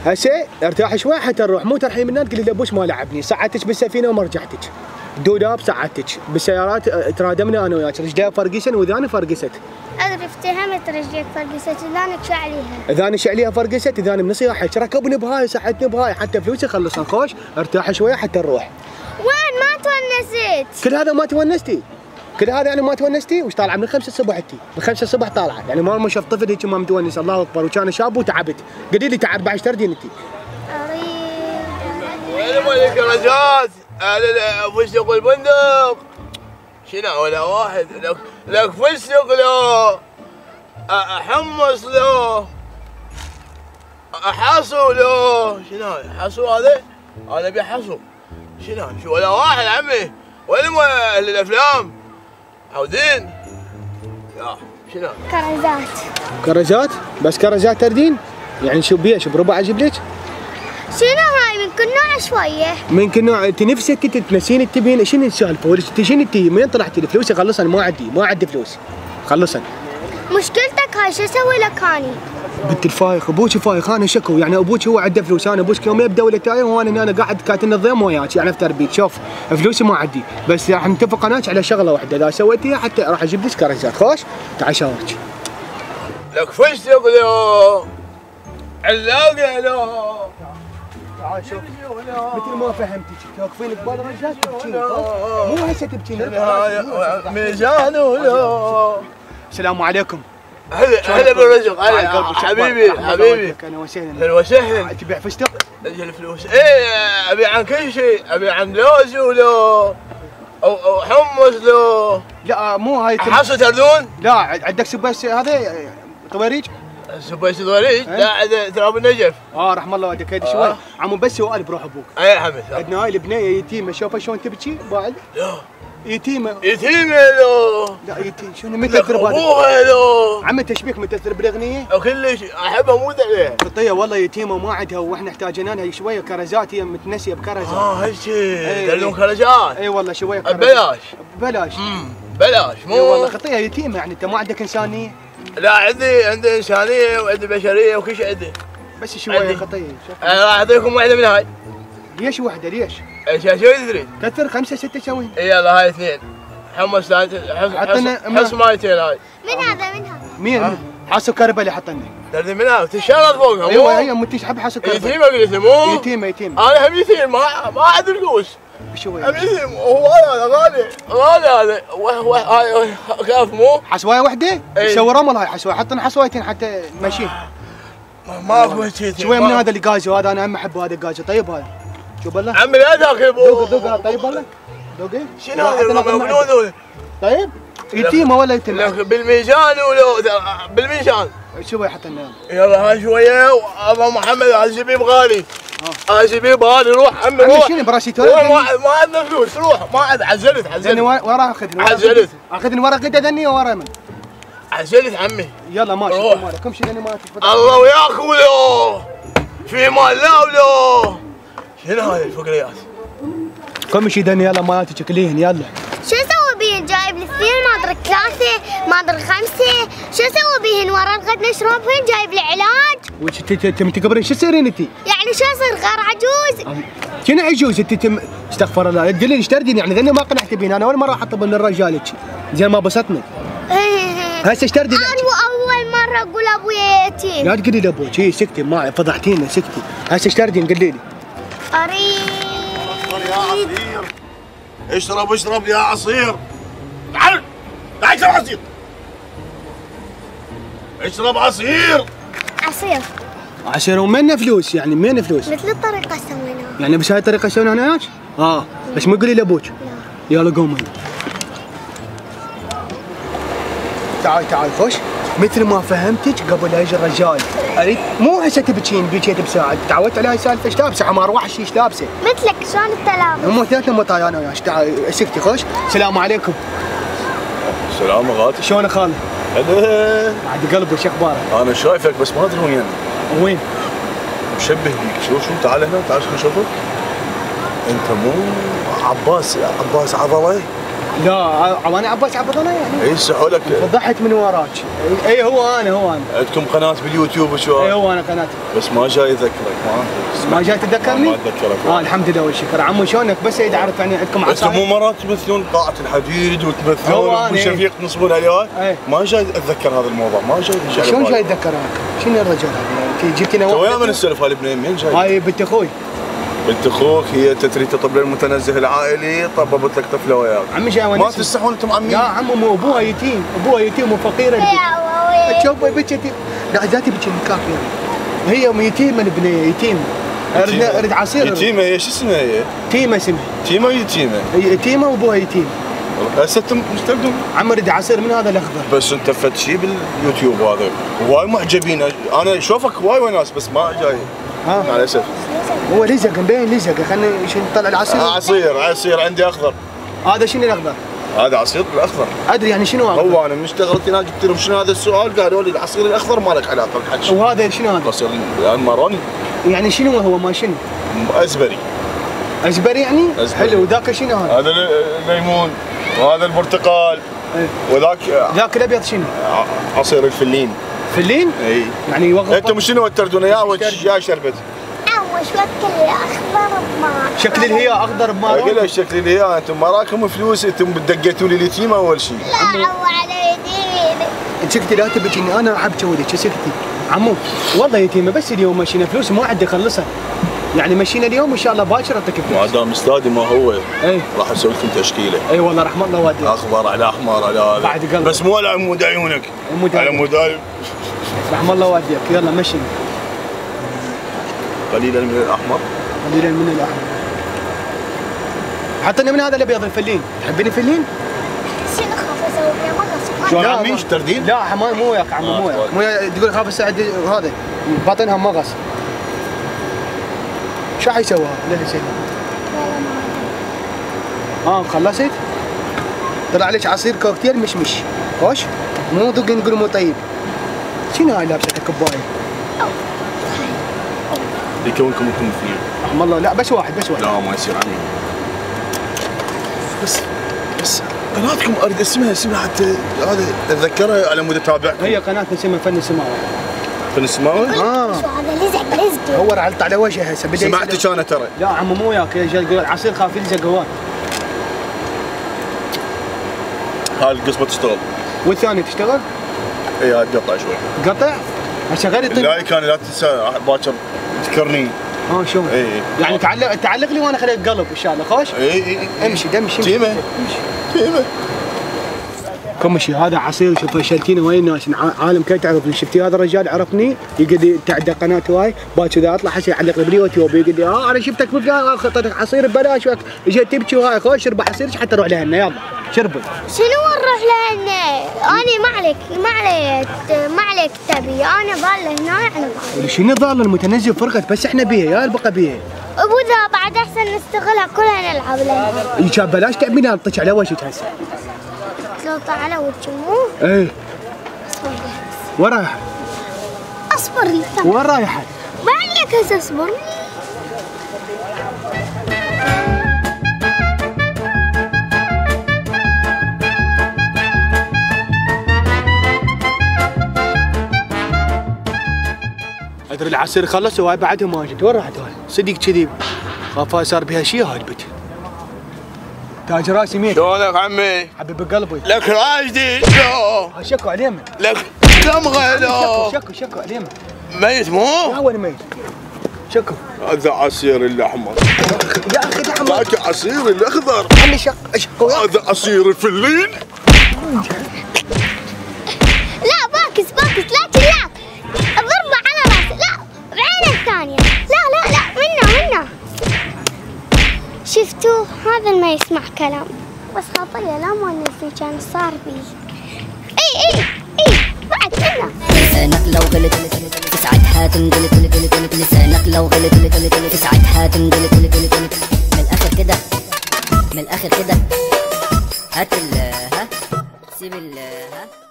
هسه ارتاح شوي حتى نروح، مو ترحين من هنا تقولي لابوش ما لعبني، صعدتك بالسفينه وما رجعتك. الدولاب صعدتك، بالسيارات ترادمنا انا وياك، رجليها فرقسن واذاني فرقست. ادري افتهمت رجليك فرقست، اذانك شعليها. اذاني شعليها فرقست، اذاني من نصيحتك ركبني بهاي صحتني بهاي، حتى فلوسي خلصنا. خوش ارتاح شوي حتى نروح. وين ما تونست؟ كل هذا ما تونستي؟ كل هذا يعني ما تونستي؟ وش طالعه من 5 الصبح انتي؟ من 5 الصبح طالعه، يعني ما شفت طفل هيك ما متونس. الله اكبر، وكان شاب وتعبت. قولي لي تعب بعد ايش تردين انتي؟ وين مالك رجات؟ فستق البندق شنو ولا واحد لك فستق لو حمص لو حصو لو شنو حصو هذا؟ انا ابي حصو شنو شو ولا واحد عمي. وين اهل الافلام؟ عودين لا شنو؟ كرزات. كرزات؟ بس كرزات تردين؟ يعني شو بيش بربع اجيب لك؟ شنو هاي من كل نوع شويه؟ من كل نوع. انت نفسك تنسين تبين شنو السالفه؟ ولا شنو انت منين طلعتي الفلوس؟ خلصن ما عندي فلوس. خلصن. مشكلتك هاي شو اسوي لك اني؟ بنت الفايخ، ابوك فايخ، انا شكو يعني ابوك هو عنده فلوس، انا ابوك يوم يبدا ولا تايه وانا هنا قاعد كاتن الضيم وياك يعني في تربيت. شوف فلوسي ما عندي، بس راح نتفق انا على شغله واحده، اذا سويتيها حتى راح اجيب لك كرزات. خوش تعال شاورك. لك فستق لو علاقه لو تعال شوف مثل ما فهمتك توقفين قبال رجال تبكين، مو هسه تبكين. ميزان ولو. السلام عليكم. هلا بالرزق. حبيبي اهلا وسهلا. اهلا وسهلا. تبيع فستق؟ اجل الفلوس. ايه ابي عن كل شيء، ابي عن لوز ولو او حمص لو. لا مو هاي حصو تردون؟ لا عندك سبيس هذا طويريج؟ سبيس طويريج؟ لا عند تراب النجف. رحم الله والديك هيدي شوي. عمو بس سؤال بروح ابوك. اي يا حمد. عندنا هاي البنيه يتيمه، شوفها شلون تبكي بعد. لا يتيمه. يتيمه لو. لا يتيم شنو متاثر بهذا؟ ابوها لو. عمي تشبيك متاثر بالاغنيه؟ كلش احبها اموت عليها. خطيه والله يتيمه وما عندها، واحنا احتاجنا لها شويه كرزات، هي متنسيه بكرزات. هالشي يدلون كرزات. اي والله شويه كرزات. ببلاش. ببلاش. بلاش مو. اي والله خطيه يتيمه، يعني انت ما عندك انسانيه؟ لا عندي انسانيه وعندي بشريه وكل شيء عندي. بس شويه خطيه. انا راح اعطيكم واحده من هاي. ليش واحده ليش؟ شو تريد؟ كثر 5 6 سوين. يلا هاي 2 حمص حص مايتين هاي. من هذا من هذا؟ مين؟ حاسو كربلي حط لنا. تردي من هذا تشرط فوقها. ايوه هي متيش حب حاسو كربلي. يتيمه قلت مو؟ يتيمه. انا هم يتيم ما عندي فلوس. شويه. هم يتيم هو غالي هذا هاي كاف مو؟ حسوايه وحده؟ سوي رمل هاي حسوايه، حط لنا حسوايتين حتى ماشيين. ماكو شيء. شويه من هذا اللي قازو، هذا انا هم احب هذا القازو. طيب هذا شوف بالله. عمي لا تاكل ذوق طيب بالله. ذوقي. شنو هذا؟ طيب يتيمه ولا يتيمه؟ بالميزان ولو بالميزان. شويه حط لنا. يلا هاي شويه ابو محمد هذا زبيب غالي. هذا زبيب غالي. روح عمي روح. شنو براسي ما عندنا فلوس. روح ما عزلت. ورا اخذني. اخذني ورا قد ذني ورا من. عزلت عمي. يلا ماشي مالك كم شيء ما الله وياك ولو في مال لا ولو. شنو هاي الفقريات؟ كم شيء ذني يلا مالتك كليهن يلا. شو اسوي بيهن؟ جايب لي 2 ما ادري 3 ما ادري 5، شو اسوي بيهن؟ ورا الغد نشربهن، جايب لي علاج. وش انت تكبرين شو تصيرين انت؟ يعني شو اصير غير عجوز؟ شنو عجوز انت؟ استغفر الله تقولين ايش تردين يعني ذني ما قنعت بيهن، انا اول مره احط من الرجال زين ما بسطني. هسه ايش تردين؟ انا اول مره اقول ابويا يتيم. لا تقولي لابوك، هي سكتي ما فضحتينا سكتي. هسه ايش تردين قولي لي؟ اريد يا عصير. اشرب يا عصير. تعال اشرب عصير. اشرب عصير. عصير ومن فلوس يعني منين فلوس؟ مثل الطريقه سويناها. يعني بس هاي الطريقه سويناها انا وياك؟ بس ما تقولي لابوك. يلا قومي. تعال خوش. مثل ما فهمتك قبل لا يجي الرجال، اريد مو هسه تبكين بكيت بساعد، تعودت على هاي السالفه ايش لابسه؟ حمار وحش ايش لابسه؟ مثلك شلون انت لابس؟ هم اثنيناتنا مطاي انا وياك. تعال سكتي خوش. السلام عليكم. السلام غاتي. شلونك خالد؟ هلا. بعد قلبي شو اخبارك؟ انا شايفك بس ما ادري وين. وين؟ مشبه بيك. شو تعال هنا تعال نشوفك. انت مو عباس عضله؟ لا انا عباس عبد الله يعني. اي سحولك. فضحت من وراك. اي هو انا. عندكم قناه باليوتيوب وشو؟ اي هو انا قناتي. بس ما جاي يذكرك ما جاي تتذكرني؟ ما اتذكرك. الحمد لله والشكر. عمو شلونك؟ بس اذا عرفت يعني عندكم عصاير. انتم مو مرات تمثلون قاعه الحديد وتمثلون ابو شفيق تنصبون عليه؟ ما جاي اتذكر هذا الموضوع، ما جاي. شلون جاي اتذكر هذا؟ شنو الرجال هذا؟ جبت لنا تو ويا من السلف هاي البنيه منين جاي؟ هاي بنت اخوي. بنت اخوك هي تريد تطب للمتنزه العائلي، طببت لك طفله وياك. عمي جاي ما تستحون انتم عمي؟ لا عمو مو ابوها يتيم، ابوها يتيم وفقيره. تشوف بنت يتيم. لا ذاتي بنت الكاف يعني. هي يتيمه البنيه يتيمه. اريد عصير. يتيمه هي شو اسمها هي؟ تيمه اسمها. تيمه يتيمه؟ يتيمه وابوها يتيم. هسه انتم ايش تبدون؟ عم اريد عصير من هذا الاخضر. بس انت فد شيء باليوتيوب هذا واي معجبين، انا اشوفك واي وناس بس ما جاي. مع الاسف. هو لزق مبين لزق، خلينا نطلع العصير. عصير عندي اخضر. هذا شنو الاخضر؟ هذا عصير الاخضر. ادري يعني شنو اخضر؟ هو انا من اشتغلت هناك قلت لهم شنو هذا السؤال، قالوا لي العصير الاخضر ما لك علاقه بالحكي. وهذا شنو هذا؟ عصير الماروني. يعني شنو هو ما شنو؟ ازبري. ازبري يعني؟ أزبري. حلو. وذاك شنو هذا؟ هذا الليمون وهذا البرتقال. وذاك ذاك الابيض شنو؟ عصير الفلين. فلين؟ اي يعني يوقف. انتم شنو تردون اياه يا شربت؟ شكل اخضر بمارون. شكل الهيا اخضر بمارون. اقول لك شكل الهيا، انتم ما راكم فلوس، انتم دقيتوا لي اليتيمه اول شيء. لا عمو على يديني. سكتي لا تبكيني، انا احب جودك سكتي. عمو والله يتيمه بس اليوم مشينا فلوس ما عندي اخلصها. يعني مشينا اليوم ان شاء الله باكر اعطيك فلوس. ما دام استاذي ما هو اي راح اسوي لكم تشكيله. اي والله رحم الله والديك. اخضر على احمر على هذا بعد قلب. بس مو على عمود عيونك. على عمود رحم الله والديك. يلا مشي. قليلا من الاحمر. قليلا من الاحمر. حطني من هذا الابيض الفلين. تحبين الفلين؟ شنو خاف اسوي فيها مغص؟ شلون عمي ايش تردين؟ لا مو وياك عمو مو وياك. مو تقول خاف السعد هذا باطنها مغص. شو حيسوي هذا؟ ليش يسوي؟ خلصت؟ طلع لك عصير كوكتيل مشمش. خوش؟ مو ذوق نقول مو طيب. شنو هاي لابسه كبايه؟ يكونكم انتم اثنين. رحم الله. لا بس واحد. لا ما يصير عمي. بس قناتكم اريد اسمها حتى هذا اتذكرها على مود اتابعكم. هي قناتنا اسمها فن السماوه. فن السماوه؟ شو هذا لزق. دور على وجهها هسه. سمعتك انا ترى. لا عمو مو وياك. يقول العصير خاف يلزق هواي. هاي القصبه تشتغل. والثاني تشتغل؟ اي هاي تقطع شوي. قطع؟ هسه غير لا كان لا تنسى باكر تذكرني. شلون؟ اي يعني تعلق لي وانا خليك قلب ان شاء الله. خوش؟ اي امشي تيمه. كمشي. هذا عصير. شوف شلتيني وين الناس عالم كي تعرفني. شفتي هذا الرجال عرفني يقول لي تعدى قناتي هاي باكر اذا اطلع حسي يعلق لي باليوتيوب يقول لي انا شفتك بالقناه اخذتك عصير ببلاش اجيت تبكي وهاي. خوش اشرب عصيرك حتى اروح لهنا. يلا شربي. شنو نروح لهنا؟ انا ما عليك تبي. انا ضاله هنا انا ضاله. شنو ضاله؟ المتنزه فرقت بس احنا بيها يا البقى بيها. ابو ذا بعد احسن نستغلها كلها نلعب لها. كان بلاش تعبينها نطيك على وجهك هسه. تلطع على وجهي مو؟ ايه. اصبر وين رايحه؟ اصبر لي. وين رايحه؟ ما عليك هسه اصبر. ادري العصير خلص وهاي بعدها ما جت. وين راحت هاي؟ صدق كذي خافها صار بها شيء هاي البت. تاج راسي ميت. شلونك عمي؟ حبيب قلبي. لك راي جديد. شكوا عليه من؟ لك دمغه لو. شكوا عليه من؟ ميت مو؟ لا وين ميت؟ شكوا. هذا عصير الاحمر. يا اخي الاحمر. ذاك عصير الاخضر. عمي شكوا. هذا عصير الفلين. لا باكس لا تلاك. الضربة على راسي. لا بعين الثانية. لا منا. شفتوا هذا ما يسمع كلام بس خطية لا ما نسي كان صار بي. اي بعد منا. لسانك لو غلط تسعدها تنقلت لسانك لو غلط تسعدها تنقلت من الاخر كده هات ها سيب ها